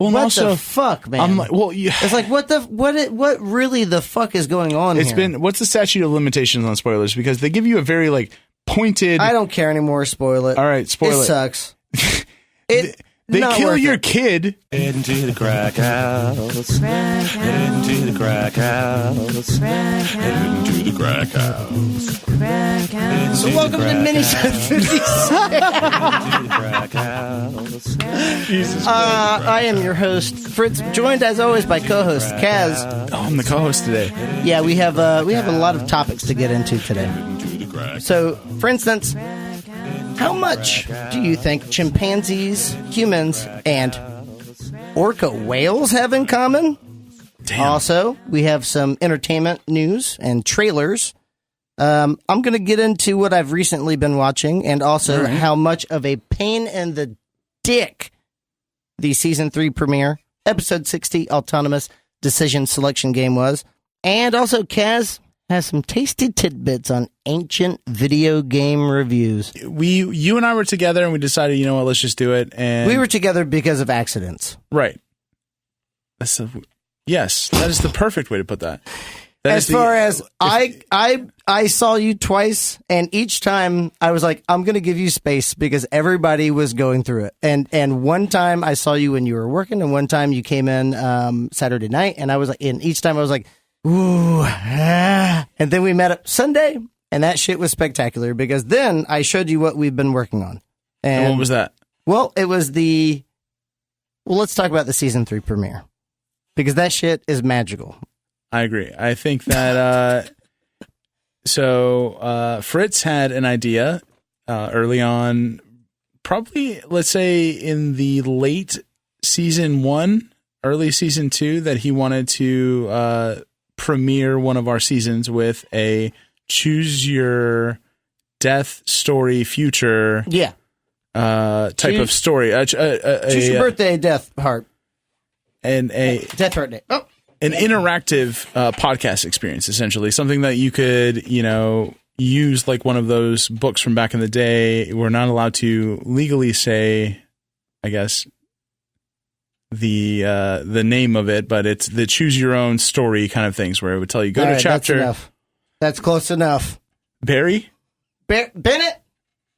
Well, and what also, the fuck, man? I'm like, well, it's like, what really the fuck is going on here? What's the statute of limitations on spoilers? Because they give you a very, like, pointed... I don't care anymore, spoil it. All right, spoil it. It sucks. They kill your kid. Into the crack house. Into the crack house. Into the crack house. So welcome to Minisode 56. Jesus I am your host, Fritz, joined as always by co-host Kaz. Oh, I'm the co-host today. Yeah, we have a lot of topics to get into today. So, for instance, how much do you think chimpanzees, humans, and orca whales have in common? Damn. Also, we have some entertainment news and trailers. I'm going to get into what I've recently been watching and also how much of a pain in the dick the Season 3 premiere, Episode 60 Autonomous Decision Selection Game was. And also, Kaz has some tasty tidbits on ancient video game reviews. You and I were together and we decided, you know what, let's just do it. And we were together because of accidents. Right. Yes, that is the perfect way to put that. As I saw you twice, and each time I was like, I'm going to give you space because everybody was going through it. And one time I saw you when you were working, and one time you came in Saturday night, and I was like, and each time I was like, ooh, and then we met up Sunday, and that shit was spectacular because then I showed you what we've been working on. And what was that? Well, it was let's talk about the Season 3 premiere because that shit is magical. I agree. I think that, Fritz had an idea early on, probably, let's say, in the late Season 1, early Season 2, that he wanted to premiere one of our seasons with a choose your death story future type of story. Choose your birthday, death heart. And death heart day. Oh. An interactive podcast experience, essentially. Something that you could, use like one of those books from back in the day. We're not allowed to legally say, I guess, the name of it, but it's the choose your own story kind of things where it would tell you go to chapter. That's enough. That's close enough. Barry? Bennett?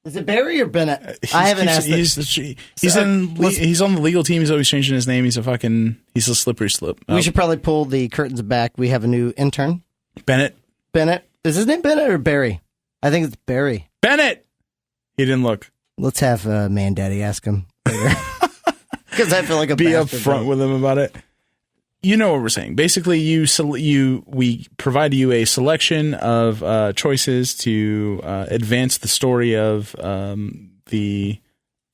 Is it Barry or Bennett? I haven't asked. He's on the legal team. He's always changing his name. He's a slippery slope. We should probably pull the curtains back. We have a new intern. Bennett. Is his name Bennett or Barry? I think it's Barry. Bennett! He didn't look. Let's have Man Daddy ask him later. Because I feel like a be bastard. Upfront with him about it. You know what we're saying. Basically, we provide you a selection of choices to advance the story of the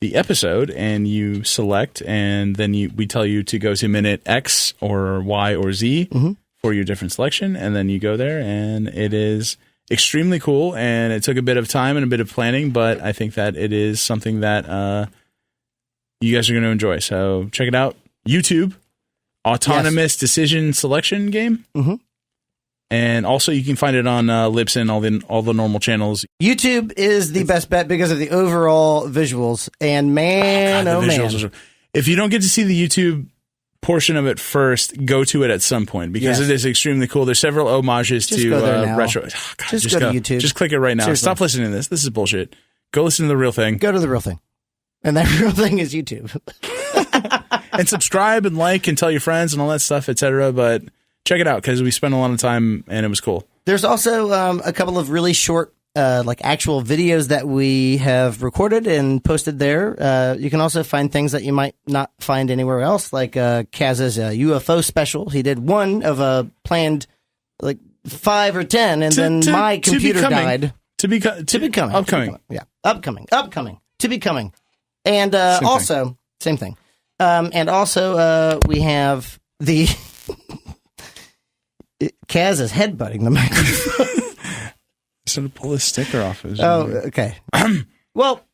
episode, and you select, and then we tell you to go to minute X or Y or Z for your different selection, and then you go there, and it is extremely cool, and it took a bit of time and a bit of planning, but I think that it is something that you guys are going to enjoy. So check it out. YouTube. Autonomous Decision Selection Game. Mm-hmm. And also you can find it on Libsyn, all the normal channels. YouTube is the best bet because of the overall visuals. And man, man. If you don't get to see the YouTube portion of it first, go to it at some point because it is extremely cool. There's several homages to retro. Oh, God, just go to YouTube. Just click it right now. Seriously. Stop listening to this. This is bullshit. Go listen to the real thing. Go to the real thing. And that real thing is YouTube. And subscribe and like and tell your friends and all that stuff, etc. But check it out because we spent a lot of time and it was cool. There's also a couple of really short, actual videos that we have recorded and posted there. You can also find things that you might not find anywhere else, like Kaz's UFO special. He did one of a planned 5 or 10, and then my computer died. To be coming. Upcoming. Yeah, upcoming. To be coming. And also, same thing. And also, we have the Kaz is headbutting the microphone. So to pull his sticker off. Okay. Well,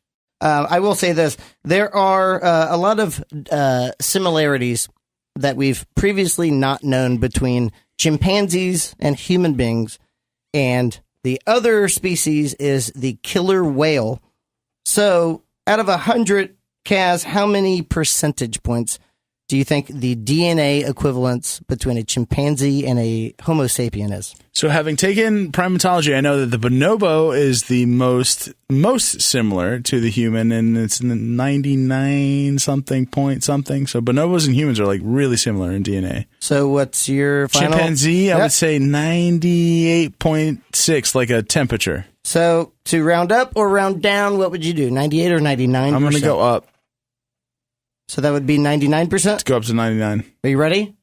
I will say this. There are a lot of similarities that we've previously not known between chimpanzees and human beings, and the other species is the killer whale. So, out of 100, Kaz, how many percentage points do you think the DNA equivalence between a chimpanzee and a Homo sapien is? So having taken primatology, I know that the bonobo is the most similar to the human, and it's 99 something point something. So bonobos and humans are like really similar in DNA. So what's your final? Chimpanzee, I would say 98.6, like a temperature. So to round up or round down, what would you do? 98 or 99%? I'm going to go up. So that would be 99%? Let's go up to 99. Are you ready?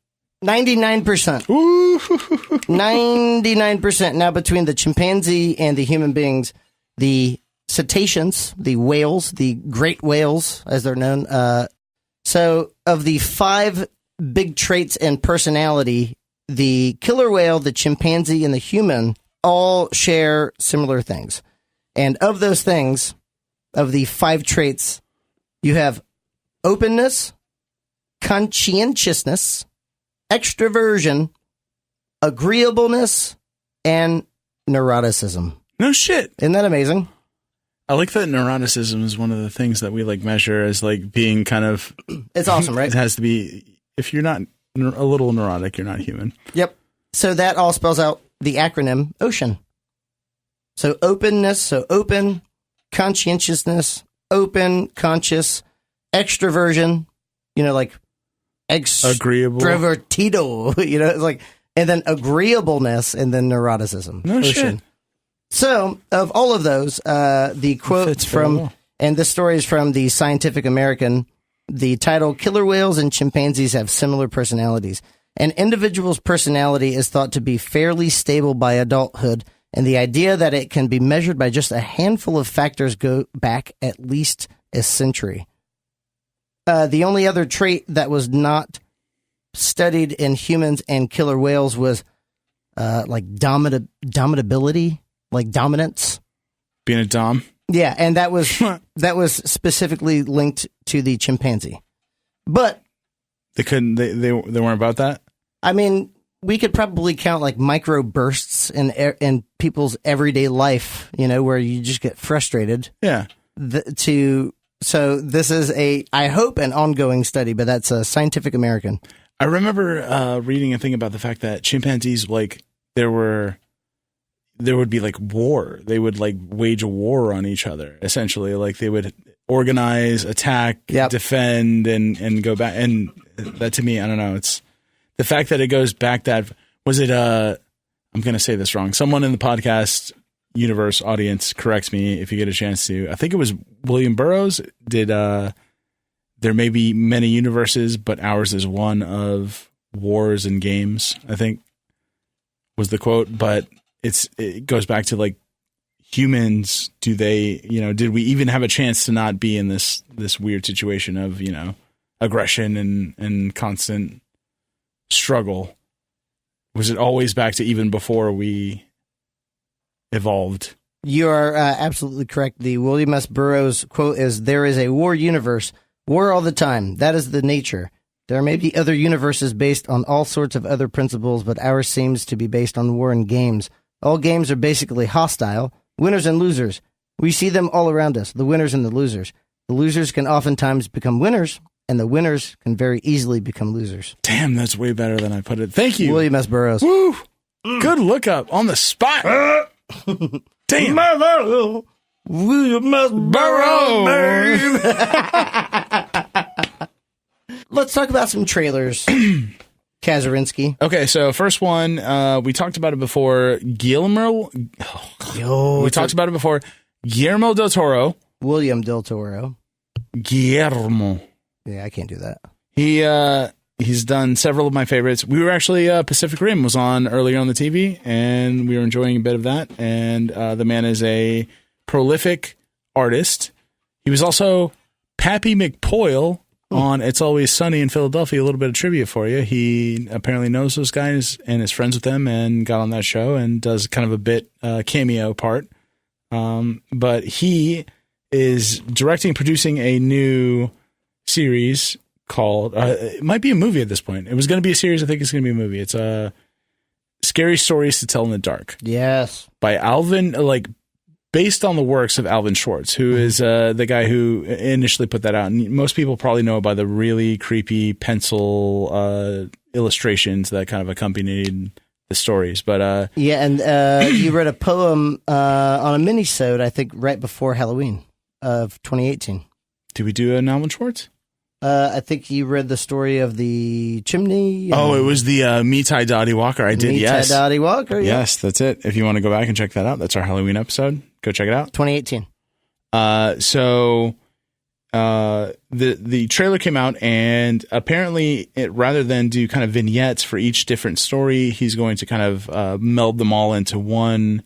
99%. Ooh. 99%. Now, between the chimpanzee and the human beings, the cetaceans, the whales, the great whales, as they're known. So of the 5 big traits in personality, the killer whale, the chimpanzee, and the human all share similar things. And of those things, of the 5 traits, you have openness, conscientiousness, extroversion, agreeableness, and neuroticism. No shit. Isn't that amazing? I like that neuroticism is one of the things that we like measure as like being kind of... It's awesome, right? It has to be... If you're not a little neurotic, you're not human. Yep. So that all spells out the acronym OCEAN. So openness, so open, conscientiousness, open, conscious, extroversion, like agreeable, extrovertido, it's like, and then agreeableness, and then neuroticism. No shit. So of all of those, the quote from, and this story is from the Scientific American, the title, "Killer Whales and Chimpanzees Have Similar Personalities. An individual's personality is thought to be fairly stable by adulthood, and the idea that it can be measured by just a handful of factors go back at least a century." The only other trait that was not studied in humans and killer whales was like dominability, like dominance. Being a dom. Yeah, and that was specifically linked to the chimpanzee. But they couldn't. They weren't about that. I mean, we could probably count like micro bursts in people's everyday life, where you just get frustrated. Yeah. So this is I hope, an ongoing study, but that's a Scientific American. I remember reading a thing about the fact that chimpanzees, like, there would be like war. They would like wage a war on each other, essentially. Like they would organize, attack, defend, and go back. And that, to me, I don't know. It's the fact that it goes back that, was it, I'm going to say this wrong. Someone in the podcast universe audience, corrects me if you get a chance to. I think it was William Burroughs did there may be many universes, but ours is one of wars and games, I think was the quote. But it goes back to like humans, did we even have a chance to not be in this weird situation of, aggression and constant struggle? Was it always back to even before we evolved? You are absolutely correct. The William S. Burroughs quote is, "There is a war universe, war all the time. That is the nature. There may be other universes based on all sorts of other principles, but ours seems to be based on war and games. All games are basically hostile, winners and losers. We see them all around us, the winners and the losers. The losers can oftentimes become winners, and the winners can very easily become losers." Damn, that's way better than I put it. Thank you. William S. Burroughs. Woo! Good lookup on the spot. Damn. William S. Burroughs. Let's talk about some trailers. Kazarinsky. Okay, so first one, we talked about it before. Guillermo del Toro. William del Toro. Guillermo. Yeah, I can't do that. He's done several of my favorites. We were actually, Pacific Rim was on earlier on the TV, and we were enjoying a bit of that. And the man is a prolific artist. He was also Pappy McPoyle on It's Always Sunny in Philadelphia. A little bit of trivia for you. He apparently knows those guys and is friends with them and got on that show and does kind of a bit cameo part. But he is directing and producing a new series called, it might be a movie at this point. It was going to be a series. I think it's going to be a movie. It's Scary Stories to Tell in the Dark. Yes. By Alvin, based on the works of Alvin Schwartz, who is the guy who initially put that out. And most people probably know by the really creepy pencil illustrations that kind of accompanied the stories. But and you read a poem on a Minisode, I think, right before Halloween of 2018. Did we do an Alvin Schwartz? I think you read the story of the chimney. It was the Mitai Dottie Walker. I did, yes. Mitai Dottie Walker, yeah. Yes, that's it. If you want to go back and check that out, that's our Halloween episode. Go check it out. 2018. The trailer came out, and apparently, rather than do kind of vignettes for each different story, he's going to kind of meld them all into one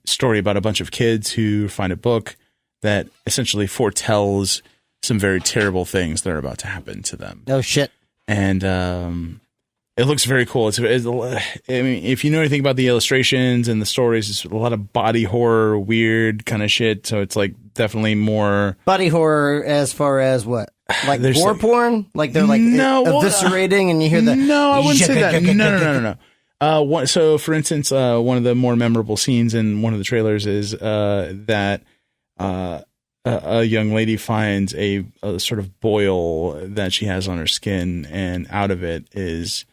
story about a bunch of kids who find a book that essentially foretells some very terrible things that are about to happen to them. Oh, shit. And it looks very cool. I mean, if you know anything about the illustrations and the stories, it's a lot of body horror, weird kind of shit. So it's like definitely more body horror as far as what? Like gore porn? Like they're like eviscerating and you hear the... No, I wouldn't say that. No. So, for instance, one of the more memorable scenes in one of the trailers is that... a young lady finds a sort of boil that she has on her skin, and out of it is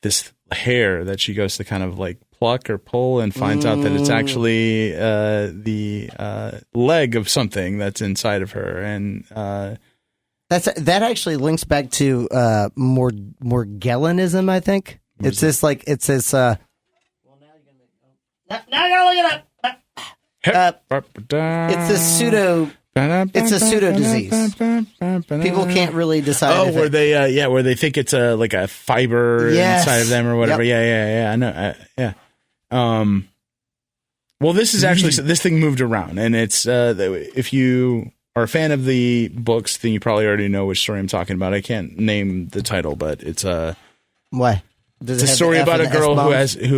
this hair that she goes to kind of like pluck or pull, and finds out that it's actually the leg of something that's inside of her. And that actually links back to Morgellianism, I think. It's this like it's this. Well, now you're gonna look it up. It's this pseudo. It's a pseudo disease. People can't really decide. Where they think it's like a fiber inside of them or whatever. Yep. Yeah. I know. Yeah. Well, this is actually this thing moved around, and it's if you are a fan of the books, then you probably already know which story I'm talking about. I can't name the title, but it's why? It's a story about a girl who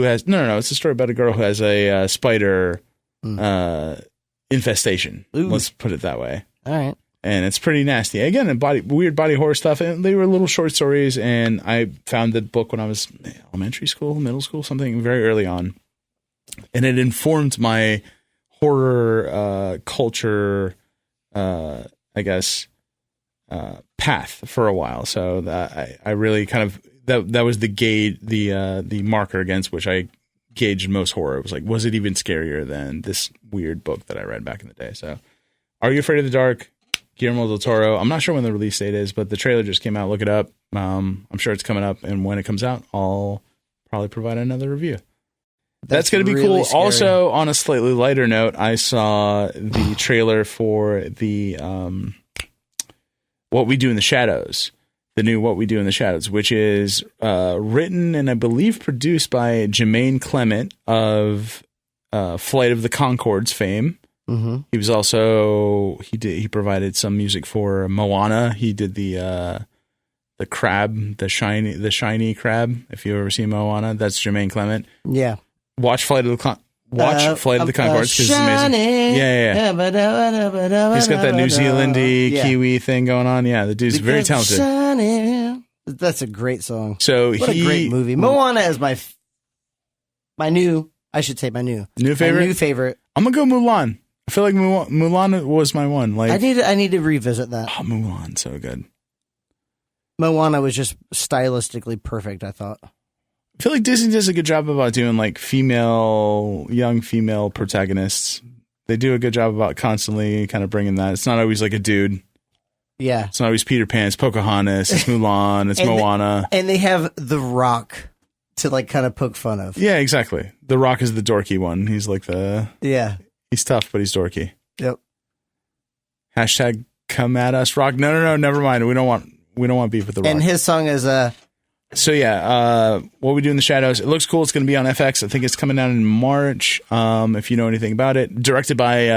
has no. It's a story about a girl who has a spider. Infestation. Ooh. Let's put it that way. All right. And it's pretty nasty. Again, weird body horror stuff. And they were little short stories. And I found the book when I was elementary school, middle school, something very early on. And it informed my horror culture, I guess, path for a while. So that I really kind of that was the marker against which I gauged most horror. It was like, was it even scarier than this weird book that I read back in the day? So, Are You Afraid of the Dark? Guillermo del Toro. I'm not sure when the release date is, but the trailer just came out. Look it up. I'm sure it's coming up, and when it comes out, I'll probably provide another review. That's going to be really cool. Scary. Also, on a slightly lighter note, I saw the trailer for the What We Do in the Shadows. The new What We Do in the Shadows, which is written and I believe produced by Jermaine Clement of Flight of the Conchords fame. Mm-hmm. He was also he provided some music for Moana. He did the crab, the shiny crab. If you've ever seen Moana, that's Jermaine Clement. Yeah, watch Flight of the Conchords because it's amazing. Yeah. He's got that New Zealandy Kiwi thing going on. Yeah, the dude's very talented. That's a great song. So what a great movie. Moana is my new favorite. My new favorite. I'm gonna go Mulan. I feel like Mulan was my one. Like I need to revisit that. Oh, Mulan, so good. Moana was just stylistically perfect, I thought. I feel like Disney does a good job about doing like young female protagonists. They do a good job about constantly kind of bringing that. It's not always like a dude. Yeah. It's not always Peter Pan. It's Pocahontas. It's Mulan. It's Moana. And they have The Rock to like kind of poke fun of. Yeah, exactly. The Rock is the dorky one. He's like he's tough, but he's dorky. Yep. Hashtag come at us, Rock. No, never mind. We don't want beef with The Rock. And his song is So yeah, What We Do in the Shadows. It looks cool. It's going to be on FX. I think it's coming out in March. If you know anything about it, directed by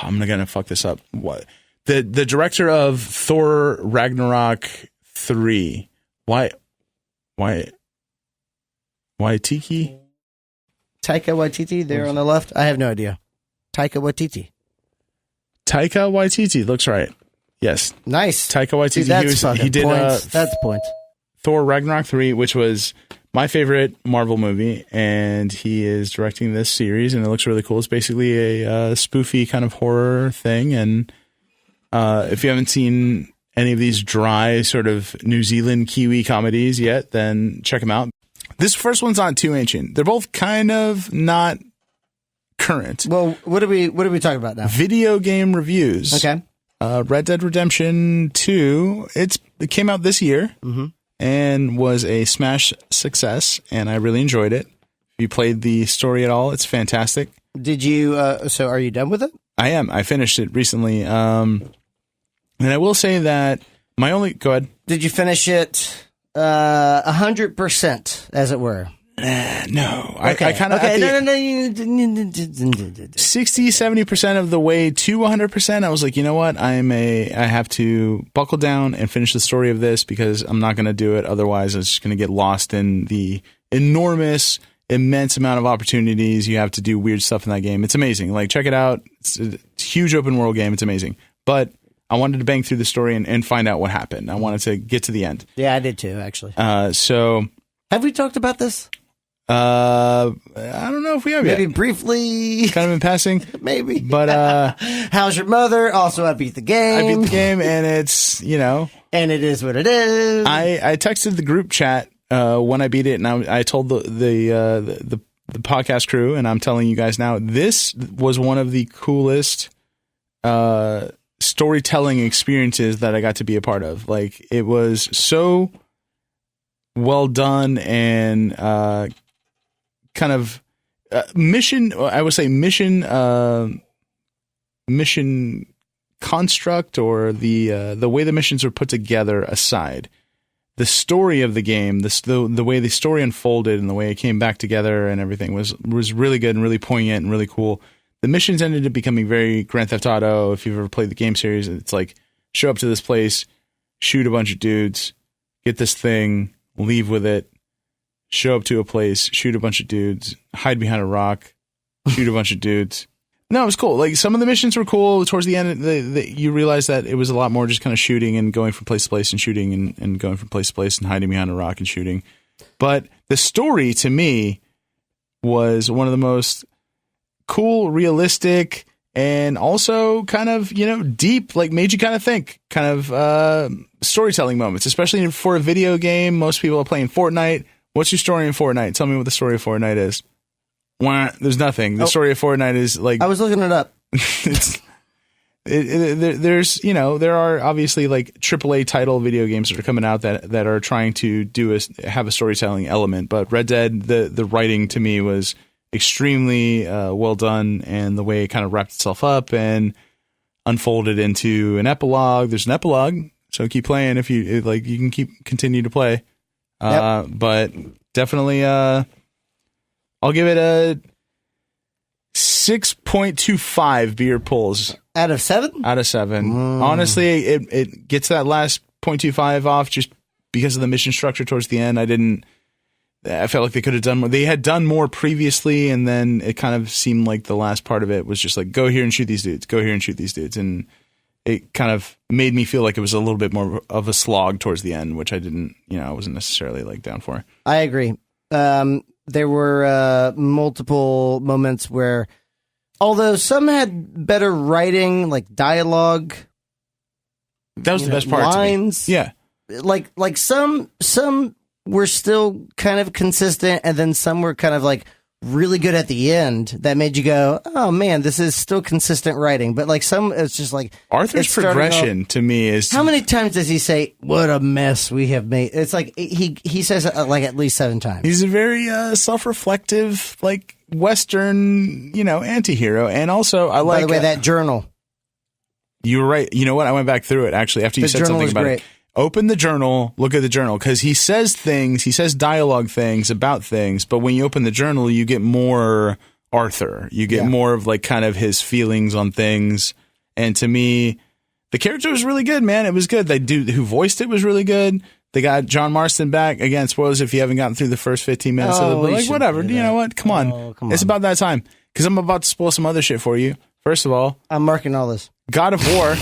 I'm gonna fuck this up. What the director of Thor Ragnarok 3? Why Tiki? Taika Waititi there on the left. I have no idea. Taika Waititi. Taika Waititi looks right. Yes. Nice. Taika Waititi. Dude, he did points. That's points. Thor Ragnarok 3, which was my favorite Marvel movie, and he is directing this series, and it looks really cool. It's basically a spoofy kind of horror thing, and if you haven't seen any of these dry sort of New Zealand Kiwi comedies yet, then check them out. This first one's not too ancient. They're both kind of not current. Well, what are we talking about now? Video game reviews. Okay. Red Dead Redemption 2. It came out this year. Mm-hmm. And was a smash success, and I really enjoyed it. If you played the story at all, it's fantastic. Did you? So, are you done with it? I am. I finished it recently, and I will say that go ahead. Did you finish it 100%, as it were? No. Okay. I kind of 60-70% of the way to 100%. I was like, you know what? I have to buckle down and finish the story of this because I'm not going to do it. Otherwise, it's just going to get lost in the immense amount of opportunities. You have to do weird stuff in that game. It's amazing. Like, check it out. It's a huge open world game. It's amazing. But I wanted to bang through the story and find out what happened. I wanted to get to the end. Yeah, I did too, actually. So have we talked about this? I don't know if we have Maybe yet. briefly. Kind of in passing. Maybe. But how's your mother? Also, I beat the game. I beat the game, and it's, and it is what it is. I texted the group chat when I beat it, and I told the podcast crew, and I'm telling you guys now, this was one of the coolest storytelling experiences that I got to be a part of. Like, it was so well done and kind of mission construct, or the way the missions were put together aside. The story of the game, the way the story unfolded and the way it came back together and everything was really good and really poignant and really cool. The missions ended up becoming very Grand Theft Auto. If you've ever played the game series, it's like, show up to this place, shoot a bunch of dudes, get this thing, leave with it, show up to a place, shoot a bunch of dudes, hide behind a rock, shoot a bunch of dudes. No, it was cool. Like, some of the missions were cool. Towards the end, you realize that it was a lot more just kind of shooting and going from place to place and shooting and going from place to place and hiding behind a rock and shooting. But the story, to me, was one of the most cool, realistic, and also kind of, deep, like, made you kind of think, kind of storytelling moments, especially for a video game. Most people are playing Fortnite. What's your story in Fortnite? Tell me what the story of Fortnite is. Wah, there's nothing. The story of Fortnite is like, I was looking it up. There are obviously like AAA title video games that are coming out that are trying to have a storytelling element. But Red Dead, the writing to me was extremely well done, and the way it kind of wrapped itself up and unfolded into an epilogue. There's an epilogue, so keep playing if you like. You can continue to play. Yep. But definitely, I'll give it a 6.25 beer pulls out of 7. Out of 7. Honestly, it gets that last 0.25 off just because of the mission structure towards the end. I felt like they could have done more. They had done more previously, and then it kind of seemed like the last part of it was just like, go here and shoot these dudes, go here and shoot these dudes. And it kind of made me feel like it was a little bit more of a slog towards the end, which I wasn't necessarily like down for. I agree. There were multiple moments where, although some had better writing, like dialogue, that was the best part. Lines, to me. Yeah, like some were still kind of consistent, and then some were kind of like really good at the end that made you go, oh man, this is still consistent writing. But like some, it's just like Arthur's progression to me is, how many times does he say, what a mess we have made? It's like he says it like at least 7 times. He's a very self-reflective, like Western, anti-hero. And also I like, by the way, that journal. You were right. You know what? I went back through it actually after you said something about it. Open the journal, look at the journal, because he says dialogue things about things, but when you open the journal, you get more Arthur. You get more of like kind of his feelings on things. And to me, the character was really good, man. It was good. The dude who voiced it was really good. They got John Marston back. Again, spoilers if you haven't gotten through the first 15 minutes of it, but like, whatever. You know what? Come on. It's about that time. Because I'm about to spoil some other shit for you. First of all, I'm marking all this. God of War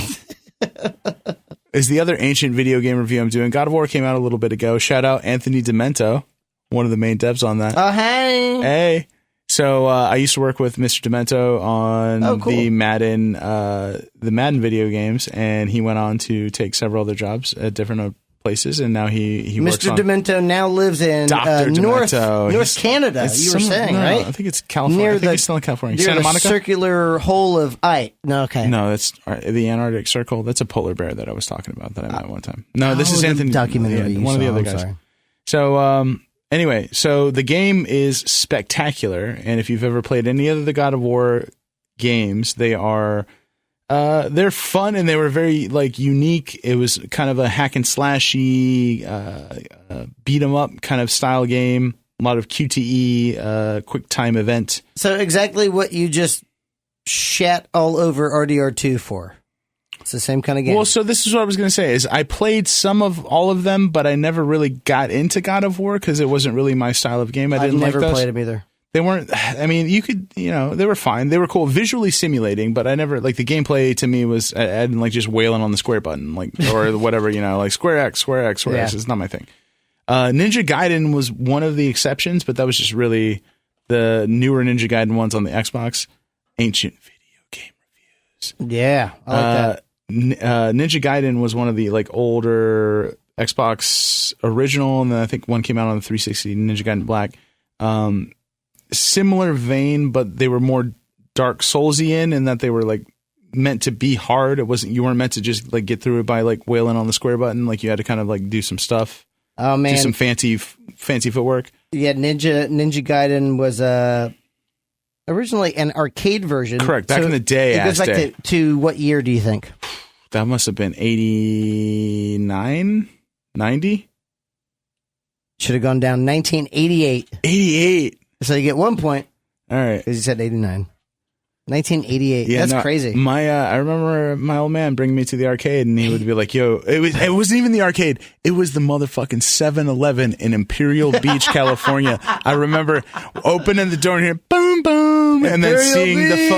is the other ancient video game review I'm doing. God of War came out a little bit ago. Shout out Anthony Demento. one of the main devs on that. Oh, hey. Hey. So I used to work with Mr. Demento on cool. the Madden video games, and he went on to take several other jobs at different places, and now he works on... Mr. Demento now lives in North Canada, you were saying, right? I think it's California. I think he's still in California. Near Santa Monica? the circular hole of ice. No, okay. No, that's the Antarctic Circle. That's a polar bear that I was talking about that I met one time. No, this is the Anthony. documentary one of the other guys. Sorry. So, anyway, so the game is spectacular, and if you've ever played any of the God of War games, they are they're fun and they were very like unique. It was kind of a hack and slashy, beat 'em up kind of style game. A lot of QTE, quick time event. So exactly what you just shat all over RDR2 for. It's the same kind of game. Well, so this is what I was going to say is I played some of all of them, but I never really got into God of War because it wasn't really my style of game. I've never played them either. They weren't, I mean, you could, they were fine. They were cool, visually simulating, but I never, like, the gameplay to me was, I didn't like just wailing on the square button, like, or whatever, like square X. It's not my thing. Ninja Gaiden was one of the exceptions, but that was just really the newer Ninja Gaiden ones on the Xbox. Ancient video game reviews. Yeah, I like that. Ninja Gaiden was one of the, like, older Xbox original, and then I think one came out on the 360, Ninja Gaiden Black. Similar vein, but they were more Dark Soulsian in that they were like meant to be hard. You weren't meant to just like get through it by like wailing on the square button. Like you had to kind of like do some stuff. Oh man, do some fancy footwork. Yeah, Ninja Gaiden was originally an arcade version. Correct. Back in the day. It goes back to what year do you think? That must have been 89, 90. Should have gone down 1988. 88. So you get 1 point. All right. Because you said 89. 1988. Yeah, that's crazy. I remember my old man bringing me to the arcade, and he would be like, "Yo, it wasn't even the arcade. It was the motherfucking 7-Eleven in Imperial Beach, California." I remember opening the door and hearing boom, boom, and then seeing the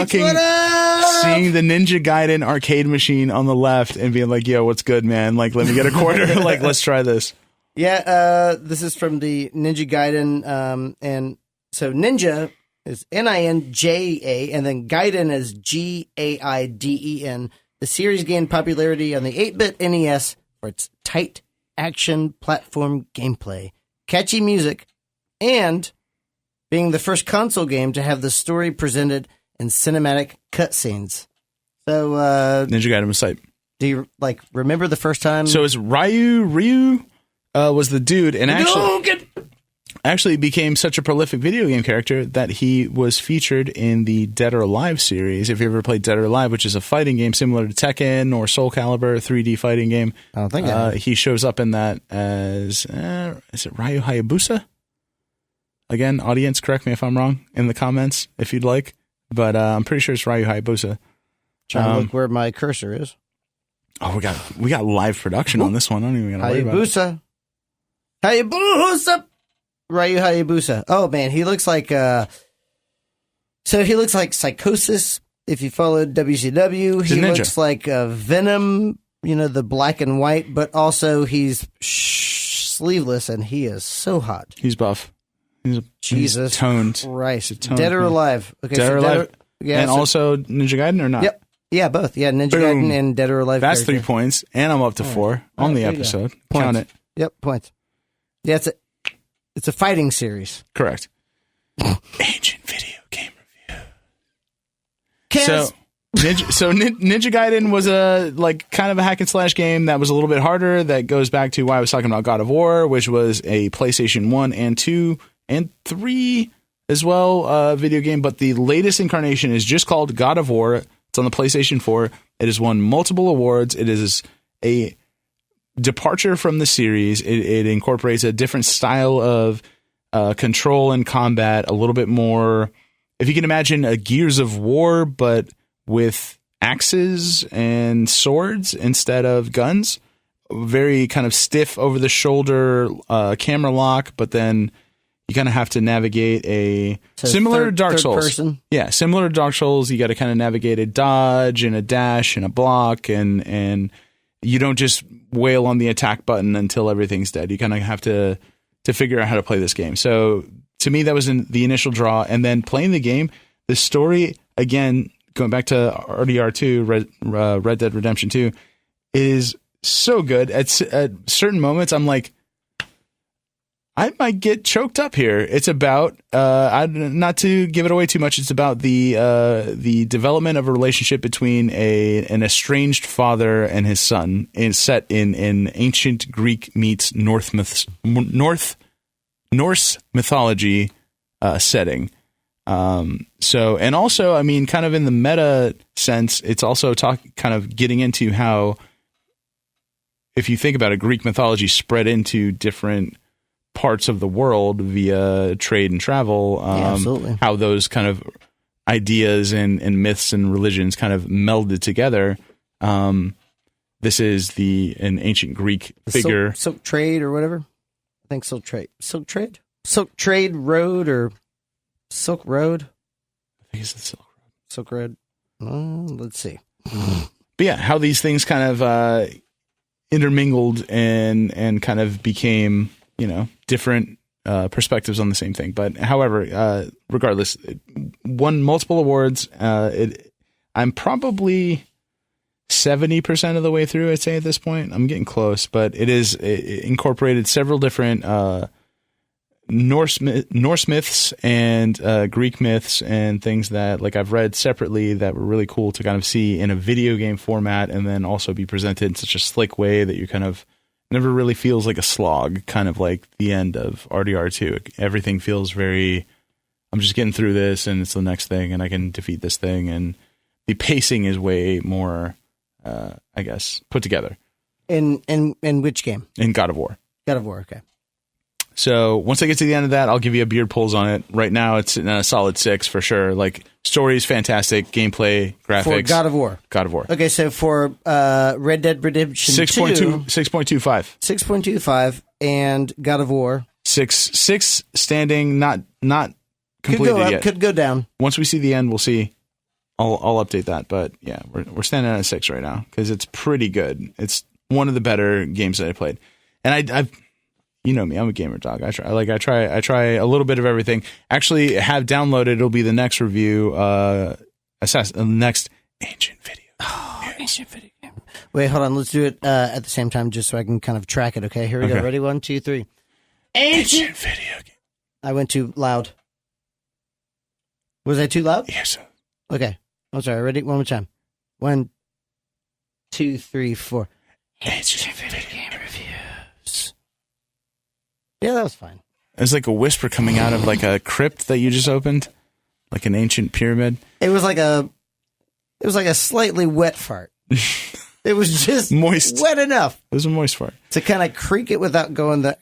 Ninja Gaiden arcade machine on the left, and being like, "Yo, what's good, man? Like, let me get a quarter. Like, let's try this." Yeah, this is from the Ninja Gaiden, and so Ninja is Ninja, and then Gaiden is Gaiden. The series gained popularity on the 8-bit NES for its tight action platform gameplay, catchy music, and being the first console game to have the story presented in cinematic cutscenes. So, Ninja Gaiden was hype. Do you remember the first time? So it's Ryu was the dude, and actually became such a prolific video game character that he was featured in the Dead or Alive series. If you ever played Dead or Alive, which is a fighting game similar to Tekken or Soul Calibur, a 3D fighting game, I don't think so. He shows up in that as is it Ryu Hayabusa? Again, audience, correct me if I'm wrong in the comments if you'd like, but I'm pretty sure it's Ryu Hayabusa. Trying to look where my cursor is. Oh, we got live production on this one. I don't even gotta worry about it. Hayabusa. Ryu Hayabusa. Oh man, he looks like he looks like Psychosis. If you followed WCW, he looks like Venom. The black and white, but also he's sleeveless, and he is so hot. He's buff. Jesus he's toned. Christ. Dead or Alive? Okay, Dead or Alive. And also Ninja Gaiden or not? Yep. Yeah, both. Yeah, Ninja Gaiden and Dead or Alive. That's character. 3 points, and I'm up to 4 on the episode. Count it. Yep, points. Yeah, it's a fighting series. Correct. Ancient video game review. Kaz. Ninja Gaiden was kind of a hack and slash game that was a little bit harder. That goes back to why I was talking about God of War, which was a PlayStation 1 and 2 and 3 as well video game. But the latest incarnation is just called God of War. It's on the PlayStation 4. It has won multiple awards. It is a departure from the series. It incorporates a different style of control and combat, a little bit more, if you can imagine, a Gears of War, but with axes and swords instead of guns. Very kind of stiff over the shoulder camera lock, but then you kind of have to navigate similar to Dark Souls. Person. Yeah, similar to Dark Souls. You got to kind of navigate a dodge and a dash and a block, and you don't just wail on the attack button until everything's dead. You kind of have to to figure out how to play this game. So to me, that was the initial draw. And then playing the game, the story, again, going back to RDR2, Red Dead Redemption 2, is so good. At certain moments, I'm like, I might get choked up here. It's about, not to give it away too much, it's about the development of a relationship between an estranged father and his son, set in ancient Greek meets Norse mythology setting. So, and also, I mean, kind of in the meta sense, it's also kind of getting into how, if you think about it, Greek mythology spread into different parts of the world via trade and travel, absolutely. How those kind of ideas and myths and religions kind of melded together. This is an ancient Greek figure. Silk trade or whatever. I think silk trade road or Silk Road. I think it's the Silk Road. Let's see. But yeah, how these things kind of intermingled and kind of became, different perspectives on the same thing. But however, regardless, it won multiple awards. I'm probably 70% of the way through, I'd say at this point. I'm getting close, but it incorporated several different Norse myths and Greek myths and things that, like, I've read separately that were really cool to kind of see in a video game format, and then also be presented in such a slick way that you kind of never really feels like a slog, kind of like the end of RDR2. Everything feels very, I'm just getting through this and it's the next thing and I can defeat this thing, and the pacing is way more, I guess, put together. In which game? In God of War. God of War, okay. So once I get to the end of that, I'll give you a beard pulls on it. Right now, it's in a solid 6 for sure. Like, story is fantastic, gameplay, graphics. For God of War. God of War. Okay, so for Red Dead Redemption 6.25. 6.25 and God of War. 6 standing, not completed yet. Could go down. Once we see the end, we'll see. I'll update that. But yeah, we're standing at a 6 right now because it's pretty good. It's one of the better games that I played, and I've. You know me, I'm a gamer dog. I try a little bit of everything. Actually, have downloaded. It'll be the next review. Next ancient video. Oh, ancient video game. Wait, hold on. Let's do it at the same time, just so I can kind of track it. Okay, here we go. Ready? 1, 2, 3. Ancient video game. I went too loud. Was I too loud? Yes. Sir. Okay. I'm sorry. Ready? One more time. 1, 2, 3, 4. Ancient video game reviews. Yeah, that was fine. It was like a whisper coming out of like a crypt that you just opened, like an ancient pyramid. It was like a slightly wet fart. It was just moist, wet enough. It was a moist fart to kind of creak it without going the.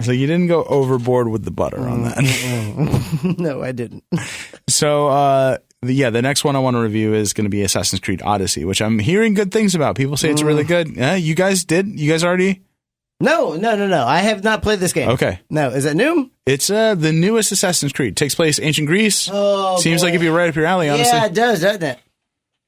So you didn't go overboard with the butter on that. No, I didn't. So the next one I want to review is going to be Assassin's Creed Odyssey, which I'm hearing good things about. People say it's really good. You guys did? You guys already? No. I have not played this game. Okay. No, is it new? It's the newest Assassin's Creed. Takes place ancient Greece. Oh, seems boy. like it'd be right up your alley, honestly. Yeah, it does, doesn't it?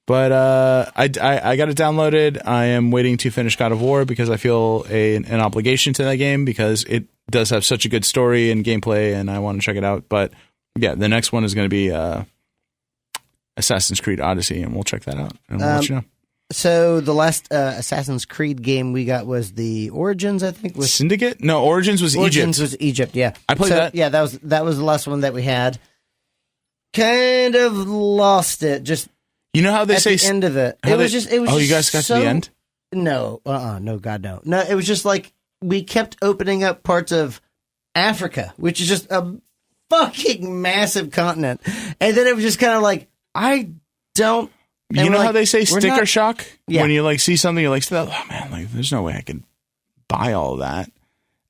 But I got it downloaded. I am waiting to finish God of War because I feel an obligation to that game because it does have such a good story and gameplay, and I want to check it out. But yeah, the next one is going to be Assassin's Creed Odyssey, and we'll check that out and we'll let you know. So the last Assassin's Creed game we got was the Origins, I think. Was Syndicate? No, Origins was Egypt. Origins was Egypt, yeah. I played that. Yeah, that was the last one that we had. Kind of lost it. Just you know how they say at the end of it. It was just. Oh, you guys got to the end? No, no, God, no. No, it was just like we kept opening up parts of Africa, which is just a fucking massive continent, and then it was just kind of like I don't. You know how they say sticker shock? Yeah. When you like see something, you're like, oh man, like there's no way I could buy all of that.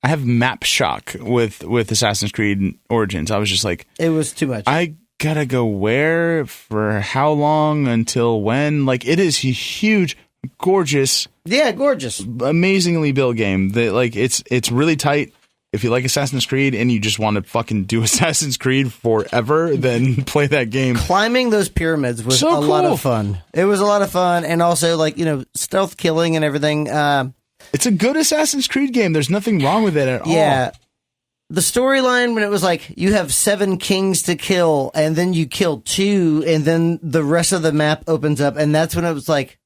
I have map shock with Assassin's Creed Origins. I was just like, it was too much. I gotta go where for how long until when? Like it is a huge, gorgeous, gorgeous, amazingly built game. That like it's really tight. If you like Assassin's Creed and you just want to fucking do Assassin's Creed forever, then play that game. Climbing those pyramids was a lot of fun. It was a lot of fun, and also like stealth killing and everything. It's a good Assassin's Creed game. There's nothing wrong with it at all. Yeah, the storyline when it was like you have 7 kings to kill, and then you kill 2, and then the rest of the map opens up, and that's when it was like,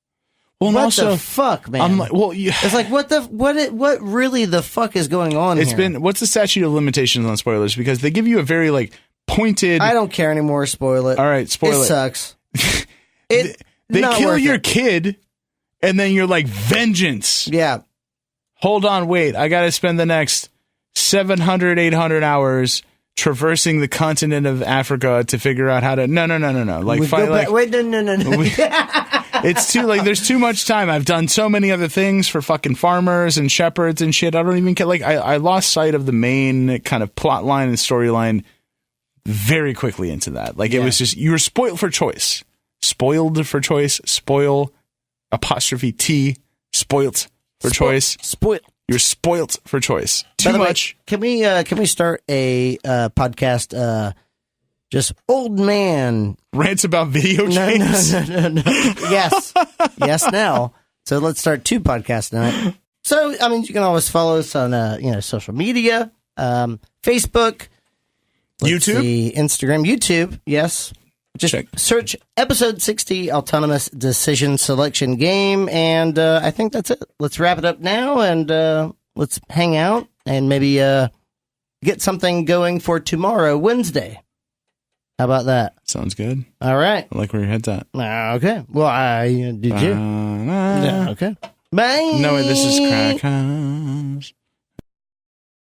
well, what also, the fuck, man? I'm like, well, it's like what really the fuck is going on? It's here? been what's the statute of limitations on spoilers? Because they give you a very like pointed. I don't care anymore. Spoil it. All right, spoil it. It sucks. They kill your kid, and then you're like, vengeance. Yeah. Hold on, wait. I got to spend the next 700, 800 hours traversing the continent of Africa to figure out how to. No. Like, wait, no. It's too like there's too much time. I've done so many other things for fucking farmers and shepherds and shit. I don't even care. Like, I lost sight of the main kind of plot line and storyline very quickly into that. Like, it was just, you were spoiled for choice. Spoiled for choice. Spoil apostrophe T. Spoilt for choice. Spoiled. You're spoilt for choice. Too much. Way, can we start a podcast? Just old man rants about video games. No. Yes. Now. So let's start 2 podcasts tonight. So I mean, you can always follow us on social media, Facebook, YouTube, Instagram, YouTube. Yes. Just search episode 60 Autonomous Decision Selection Game, and I think that's it. Let's wrap it up now, and let's hang out and maybe get something going for tomorrow, Wednesday. How about that? Sounds good. All right. I like where your head's at. Okay. Well, did you? Yeah, okay. Bye. No, wait, this is Crack.